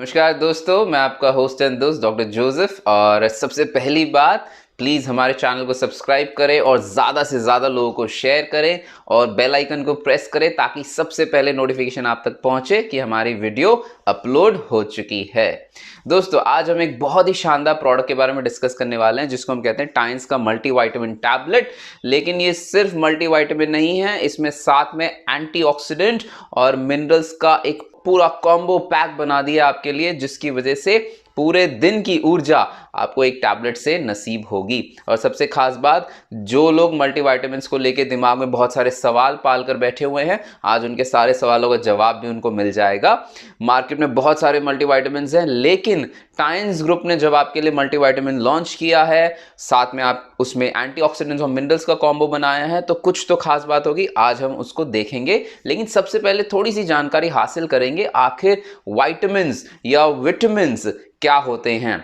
नमस्कार दोस्तों, मैं आपका होस्ट एंड दोस्त डॉक्टर जोसेफ। और सबसे पहली बात, प्लीज़ हमारे चैनल को सब्सक्राइब करें और ज़्यादा से ज़्यादा लोगों को शेयर करें और बेल आइकन को प्रेस करें ताकि सबसे पहले नोटिफिकेशन आप तक पहुंचे कि हमारी वीडियो अपलोड हो चुकी है। दोस्तों, आज हम एक बहुत ही शानदार प्रोडक्ट के बारे में डिस्कस करने वाले हैं जिसको हम कहते हैं टाइन्स का मल्टीविटामिन टैबलेट। लेकिन ये सिर्फ मल्टीविटामिन नहीं है, इसमें साथ में एंटीऑक्सीडेंट और मिनरल्स का एक पूरा कॉम्बो पैक बना दिया आपके लिए, जिसकी वजह से पूरे दिन की ऊर्जा आपको एक टैबलेट से नसीब होगी। और सबसे खास बात, जो लोग मल्टीविटामिन्स को लेके दिमाग में बहुत सारे सवाल पाल कर बैठे हुए हैं, आज उनके सारे सवालों का जवाब भी उनको मिल जाएगा। मार्केट में बहुत सारे मल्टीविटामिन्स हैं, लेकिन टाइन्स ग्रुप ने जब आपके लिए मल्टीविटामिन लॉन्च किया है, साथ में आप उसमें एंटीऑक्सीडेंट्स और मिनरल्स का कॉम्बो बनाया है, तो कुछ तो खास बात होगी। आज हम उसको देखेंगे, लेकिन सबसे पहले थोड़ी सी जानकारी हासिल करेंगे आखिर विटामिन्स या विटामिन्स क्या होते हैं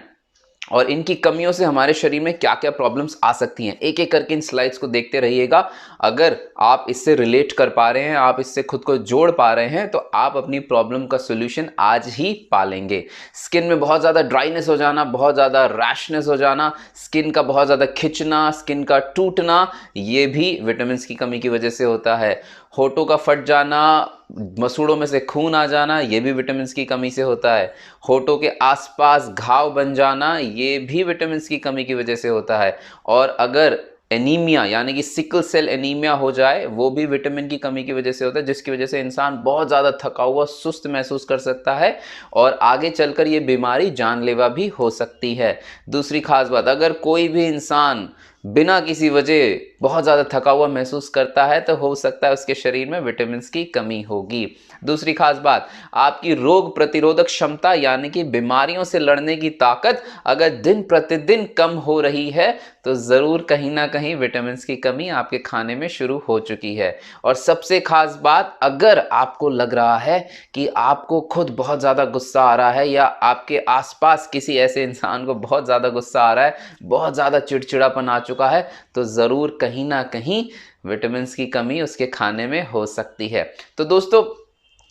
और इनकी कमियों से हमारे शरीर में क्या क्या प्रॉब्लम्स आ सकती हैं। एक एक करके इन स्लाइड्स को देखते रहिएगा। अगर आप इससे रिलेट कर पा रहे हैं, आप इससे खुद को जोड़ पा रहे हैं, तो आप अपनी प्रॉब्लम का सॉल्यूशन आज ही पालेंगे। स्किन में बहुत ज़्यादा ड्राइनेस हो जाना, बहुत ज़्यादा रैशनेस हो जाना, स्किन का बहुत ज़्यादा खिंचना, स्किन का टूटना, ये भी विटामिन की कमी की वजह से होता है। होठों का फट जाना, मसूड़ों में से खून आ जाना, ये भी विटामिन की कमी से होता है। होठों के आसपास घाव बन जाना, ये भी विटामिन की कमी की वजह से होता है। और अगर एनीमिया यानी कि सिकल सेल एनीमिया हो जाए, वो भी विटामिन की कमी की वजह से होता है, जिसकी वजह से इंसान बहुत ज़्यादा थका हुआ, सुस्त महसूस कर सकता है और आगे चलकर ये बीमारी जानलेवा भी हो सकती है। दूसरी खास बात, अगर कोई भी इंसान बिना किसी वजह बहुत ज़्यादा थका हुआ महसूस करता है, तो हो सकता है उसके शरीर में विटामिन की कमी होगी। दूसरी खास बात, आपकी रोग प्रतिरोधक क्षमता यानी कि बीमारियों से लड़ने की ताकत अगर दिन प्रतिदिन कम हो रही है, तो ज़रूर कहीं ना कहीं विटामिन की कमी आपके खाने में शुरू हो चुकी है। और सबसे खास बात, अगर आपको लग रहा है कि आपको खुद बहुत ज़्यादा गुस्सा आ रहा है या आपके आसपास किसी ऐसे इंसान को बहुत ज़्यादा गुस्सा आ रहा है, बहुत ज़्यादा चिड़चिड़ापन आ चुका है, तो ज़रूर कहीं ना कहीं विटामिन की कमी उसके खाने में हो सकती है। तो दोस्तों,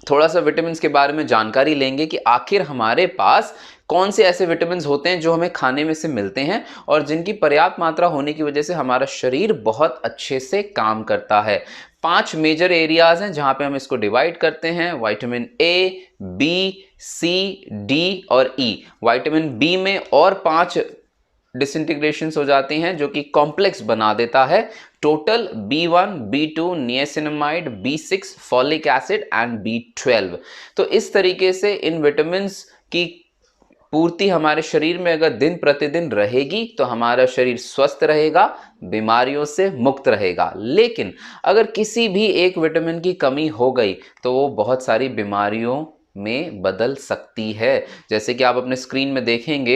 थोड़ा सा विटामिन के बारे में जानकारी लेंगे कि आखिर हमारे पास कौन से ऐसे विटामिन होते हैं जो हमें खाने में से मिलते हैं और जिनकी पर्याप्त मात्रा होने की वजह से हमारा शरीर बहुत अच्छे से काम करता है। 5 मेजर एरियाज हैं जहां पे हम इसको डिवाइड करते हैं: vitamin A, B, C, D और ई। विटामिन बी में और 5 डिसइंटीग्रेशंस हो जाती हैं जो कि कॉम्प्लेक्स बना देता है। Total B1, B2, niacinamide, B6, folic acid and B12। तो इस तरीके से इन विटामिन की पूर्ति हमारे शरीर में अगर दिन प्रतिदिन रहेगी तो हमारा शरीर स्वस्थ रहेगा, बीमारियों से मुक्त रहेगा। लेकिन अगर किसी भी एक विटामिन की कमी हो गई तो वो बहुत सारी बीमारियों में बदल सकती है। जैसे कि आप अपने स्क्रीन में देखेंगे,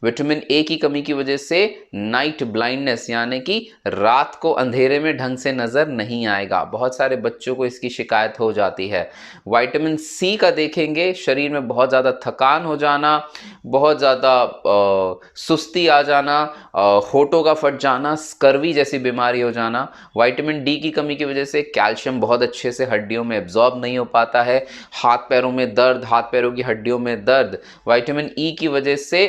विटामिन ए की कमी की वजह से नाइट ब्लाइंडनेस यानी कि रात को अंधेरे में ढंग से नजर नहीं आएगा, बहुत सारे बच्चों को इसकी शिकायत हो जाती है। विटामिन सी का देखेंगे, शरीर में बहुत ज़्यादा थकान हो जाना, बहुत ज़्यादा सुस्ती आ जाना, होठों का फट जाना, स्कर्वी जैसी बीमारी हो जाना। विटामिन डी की कमी की वजह से कैल्शियम बहुत अच्छे से हड्डियों में एब्जॉर्ब नहीं हो पाता है, हाथ पैरों में दर्द, हाथ पैरों की हड्डियों में दर्द। विटामिन ई की वजह से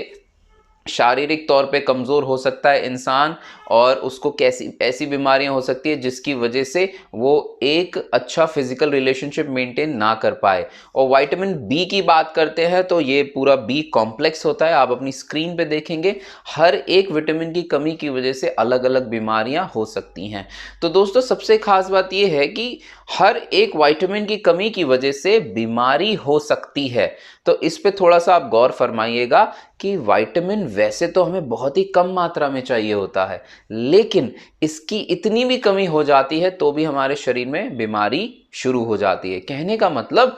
शारीरिक तौर पे कमज़ोर हो सकता है इंसान और उसको कैसी ऐसी बीमारियां हो सकती है जिसकी वजह से वो एक अच्छा फिजिकल रिलेशनशिप मेंटेन ना कर पाए। और विटामिन बी की बात करते हैं तो ये पूरा बी कॉम्प्लेक्स होता है। आप अपनी स्क्रीन पे देखेंगे, हर एक विटामिन की कमी की वजह से अलग अलग बीमारियां हो सकती हैं। तो दोस्तों, सबसे खास बात ये है कि हर एक विटामिन की कमी की वजह से बीमारी हो सकती है। तो इस पे थोड़ा सा आप गौर फरमाइएगा कि विटामिन वैसे तो हमें बहुत ही कम मात्रा में चाहिए होता है, लेकिन इसकी इतनी भी कमी हो जाती है तो भी हमारे शरीर में बीमारी शुरू हो जाती है। कहने का मतलब,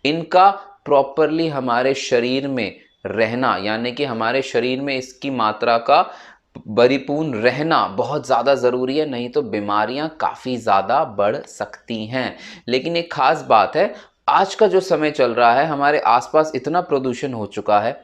इनका प्रॉपरली हमारे शरीर में रहना यानी कि हमारे शरीर में इसकी मात्रा का परिपूर्ण रहना बहुत ज़्यादा ज़रूरी है, नहीं तो बीमारियां काफ़ी ज़्यादा बढ़ सकती हैं। लेकिन एक खास बात है, आज का जो समय चल रहा है, हमारे आसपास इतना प्रदूषण हो चुका है,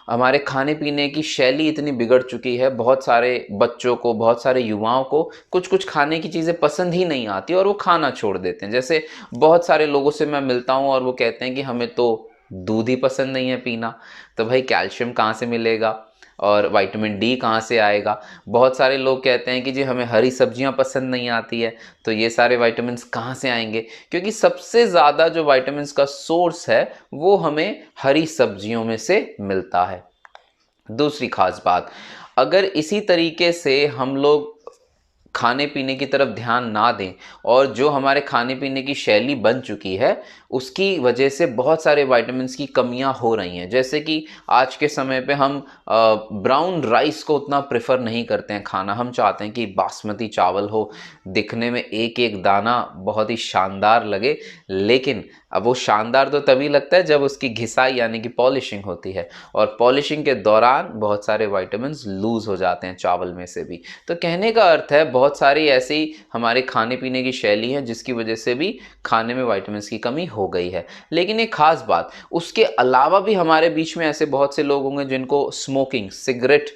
हमारे खाने पीने की शैली इतनी बिगड़ चुकी है, बहुत सारे बच्चों को, बहुत सारे युवाओं को कुछ कुछ खाने की चीज़ें पसंद ही नहीं आती और वो खाना छोड़ देते हैं। जैसे बहुत सारे लोगों से मैं मिलता हूँ और वो कहते हैं कि हमें तो दूध ही पसंद नहीं है पीना, तो भाई कैल्शियम कहाँ से मिलेगा और विटामिन डी कहाँ से आएगा। बहुत सारे लोग कहते हैं कि जी हमें हरी सब्जियां पसंद नहीं आती है, तो ये सारे विटामिन्स कहाँ से आएंगे, क्योंकि सबसे ज़्यादा जो विटामिन्स का सोर्स है वो हमें हरी सब्जियों में से मिलता है। दूसरी खास बात, अगर इसी तरीके से हम लोग खाने पीने की तरफ ध्यान ना दें और जो हमारे खाने पीने की शैली बन चुकी है उसकी वजह से बहुत सारे विटामिन्स की कमियां हो रही हैं। जैसे कि आज के समय पे हम ब्राउन राइस को उतना प्रेफर नहीं करते हैं खाना, हम चाहते हैं कि बासमती चावल हो, दिखने में एक एक दाना बहुत ही शानदार लगे, लेकिन अब वो शानदार तो तभी लगता है जब उसकी घिसाई यानी कि पॉलिशिंग होती है, और पॉलिशिंग के दौरान बहुत सारे विटामिन्स लूज हो जाते हैं चावल में से भी। तो कहने का अर्थ है बहुत सारी ऐसी हमारे खाने पीने की शैली है जिसकी वजह से भी खाने में विटामिन्स की कमी हो गई है। लेकिन एक खास बात, उसके अलावा भी हमारे बीच में ऐसे बहुत से लोग होंगे जिनको स्मोकिंग, सिगरेट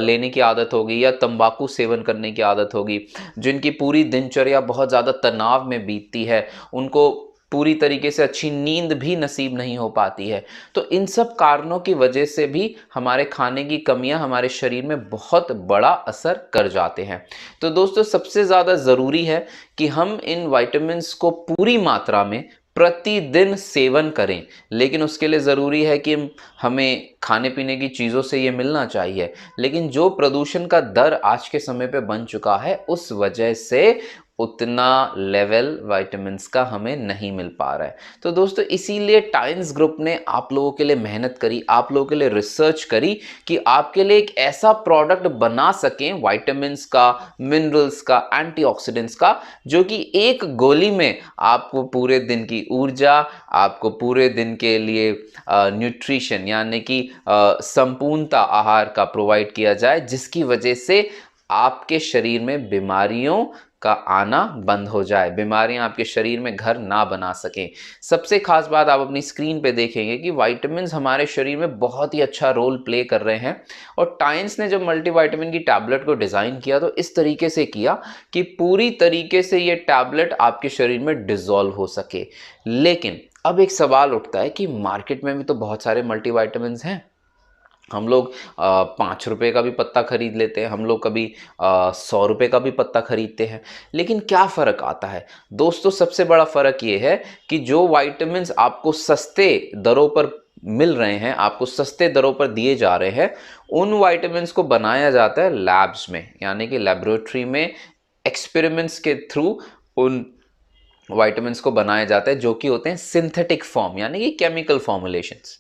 लेने की आदत होगी या तंबाकू सेवन करने की आदत होगी, जिनकी पूरी दिनचर्या बहुत ज़्यादा तनाव में बीतती है, उनको पूरी तरीके से अच्छी नींद भी नसीब नहीं हो पाती है। तो इन सब कारणों की वजह से भी हमारे खाने की कमियां हमारे शरीर में बहुत बड़ा असर कर जाते हैं। तो दोस्तों सबसे ज़्यादा ज़रूरी है कि हम इन विटामिन्स को पूरी मात्रा में प्रतिदिन सेवन करें, लेकिन उसके लिए ज़रूरी है कि हमें खाने पीने की चीज़ों से ये मिलना चाहिए। लेकिन जो प्रदूषण का दर आज के समय पे बन चुका है उस वजह से उतना लेवल विटामिन्स का हमें नहीं मिल पा रहा है। तो दोस्तों इसीलिए टाइम्स ग्रुप ने आप लोगों के लिए मेहनत करी, आप लोगों के लिए रिसर्च करी कि आपके लिए एक ऐसा प्रोडक्ट बना सकें विटामिन्स का, मिनरल्स का, एंटीऑक्सीडेंट्स का, जो कि एक गोली में आपको पूरे दिन की ऊर्जा, आपको पूरे दिन के लिए न्यूट्रिशन यानी कि संपूर्णता आहार का प्रोवाइड किया जाए, जिसकी वजह से आपके शरीर में बीमारियों का आना बंद हो जाए, बीमारियां आपके शरीर में घर ना बना सकें। सबसे खास बात आप अपनी स्क्रीन पे देखेंगे कि विटामिन्स हमारे शरीर में बहुत ही अच्छा रोल प्ले कर रहे हैं, और टाइम्स ने जब मल्टीविटामिन की टैबलेट को डिज़ाइन किया तो इस तरीके से किया कि पूरी तरीके से ये टैबलेट आपके शरीर में डिसॉल्व हो सके। लेकिन अब एक सवाल उठता है कि मार्केट में भी तो बहुत सारे मल्टीविटामिन्स हैं, हम लोग 5 रुपये का भी पत्ता खरीद लेते हैं, हम लोग कभी 100 रुपये का भी पत्ता खरीदते हैं, लेकिन क्या फ़र्क आता है दोस्तों? सबसे बड़ा फ़र्क ये है कि जो विटामिन्स आपको सस्ते दरों पर मिल रहे हैं, आपको सस्ते दरों पर दिए जा रहे हैं, उन विटामिन्स को बनाया जाता है लैब्स में, यानी कि लेबोरेटरी में एक्सपेरिमेंट्स के थ्रू उन विटामिन्स को बनाया जाता है, जो कि होते हैं सिंथेटिक फॉर्म यानी कि केमिकल फॉर्मुलेशंस।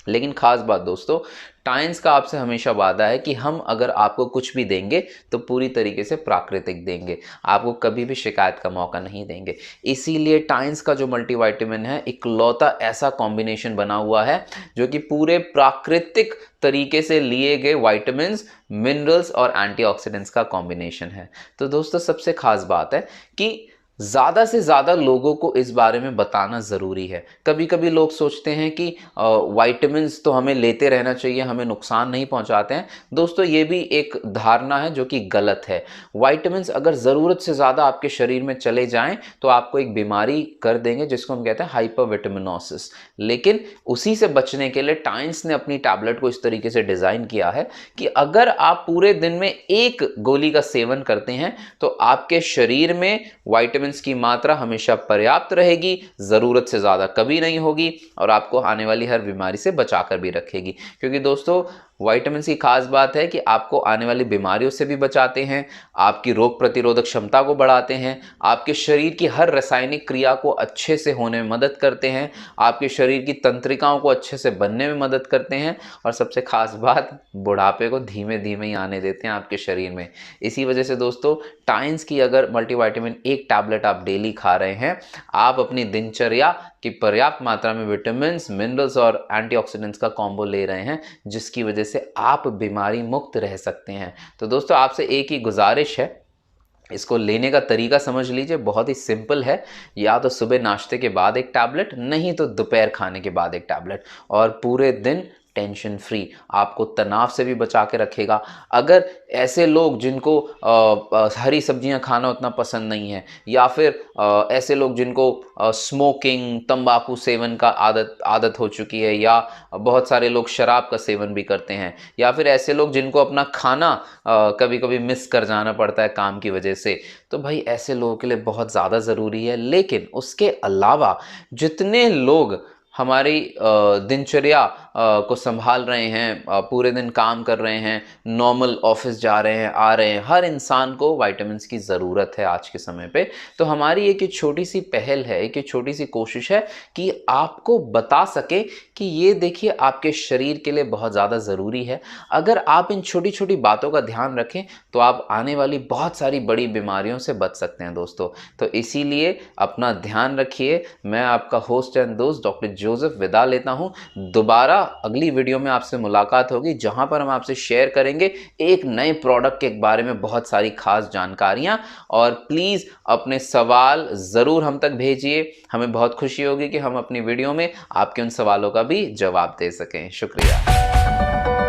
लेकिन खास बात दोस्तों, टाइम्स का आपसे हमेशा वादा है कि हम अगर आपको कुछ भी देंगे तो पूरी तरीके से प्राकृतिक देंगे, आपको कभी भी शिकायत का मौका नहीं देंगे। इसीलिए टाइम्स का जो मल्टीविटामिन है इकलौता ऐसा कॉम्बिनेशन बना हुआ है जो कि पूरे प्राकृतिक तरीके से लिए गए विटामिन्स, मिनरल्स और एंटीऑक्सीडेंट्स का कॉम्बिनेशन है। तो दोस्तों सबसे खास बात है कि ज़्यादा से ज़्यादा लोगों को इस बारे में बताना ज़रूरी है। कभी कभी लोग सोचते हैं कि विटामिन्स तो हमें लेते रहना चाहिए, हमें नुकसान नहीं पहुंचाते हैं। दोस्तों ये भी एक धारणा है जो कि गलत है। विटामिन्स अगर ज़रूरत से ज़्यादा आपके शरीर में चले जाएं तो आपको एक बीमारी कर देंगे जिसको हम कहते हैं हाइपरविटामिनोसिस। लेकिन उसी से बचने के लिए टाइम्स ने अपनी टैबलेट को इस तरीके से डिज़ाइन किया है कि अगर आप पूरे दिन में एक गोली का सेवन करते हैं तो आपके शरीर में विटामिन की मात्रा हमेशा पर्याप्त रहेगी, जरूरत से ज्यादा कभी नहीं होगी, और आपको आने वाली हर बीमारी से बचाकर भी रखेगी। क्योंकि दोस्तों विटामिन की खास बात है कि आपको आने वाली बीमारियों से भी बचाते हैं, आपकी रोग प्रतिरोधक क्षमता को बढ़ाते हैं, आपके शरीर की हर रासायनिक क्रिया को अच्छे से होने में मदद करते हैं, आपके शरीर की तंत्रिकाओं को अच्छे से बनने में मदद करते हैं, और सबसे खास बात बुढ़ापे को धीमे धीमे ही आने देते हैं आपके शरीर में। इसी वजह से दोस्तों टाइम्स की अगर मल्टीविटामिन एक टैबलेट आप डेली खा रहे हैं, आप अपनी दिनचर्या की पर्याप्त मात्रा में विटामिन, मिनरल्स और एंटीऑक्सीडेंट्स का कॉम्बो ले रहे हैं, जिसकी वजह से आप बीमारी मुक्त रह सकते हैं। तो दोस्तों आपसे एक ही गुजारिश है, इसको लेने का तरीका समझ लीजिए, बहुत ही सिंपल है। या तो सुबह नाश्ते के बाद एक टैबलेट, नहीं तो दोपहर खाने के बाद एक टैबलेट, और पूरे दिन टेंशन फ्री, आपको तनाव से भी बचा के रखेगा। अगर ऐसे लोग जिनको हरी सब्जियां खाना उतना पसंद नहीं है, या फिर ऐसे लोग जिनको स्मोकिंग, तंबाकू सेवन का आदत हो चुकी है, या बहुत सारे लोग शराब का सेवन भी करते हैं, या फिर ऐसे लोग जिनको अपना खाना कभी कभी मिस कर जाना पड़ता है काम की वजह से, तो भाई ऐसे लोगों के लिए बहुत ज़्यादा ज़रूरी है। लेकिन उसके अलावा जितने लोग हमारी दिनचर्या को संभाल रहे हैं, पूरे दिन काम कर रहे हैं, नॉर्मल ऑफिस जा रहे हैं, आ रहे हैं, हर इंसान को विटामिन्स की ज़रूरत है आज के समय पे। तो हमारी एक छोटी सी पहल है, एक छोटी सी कोशिश है कि आपको बता सके कि ये देखिए आपके शरीर के लिए बहुत ज़्यादा ज़रूरी है। अगर आप इन छोटी छोटी बातों का ध्यान रखें तो आप आने वाली बहुत सारी बड़ी बीमारियों से बच सकते हैं दोस्तों। तो इसीलिए अपना ध्यान रखिए। मैं आपका होस्ट एंड दोस्त डॉक्टर जोसेफ विदा लेता हूं। दोबारा अगली वीडियो में आपसे मुलाकात होगी, जहां पर हम आपसे शेयर करेंगे एक नए प्रोडक्ट के बारे में बहुत सारी खास जानकारियां। और प्लीज़ अपने सवाल ज़रूर हम तक भेजिए, हमें बहुत खुशी होगी कि हम अपनी वीडियो में आपके उन सवालों का भी जवाब दे सकें। शुक्रिया।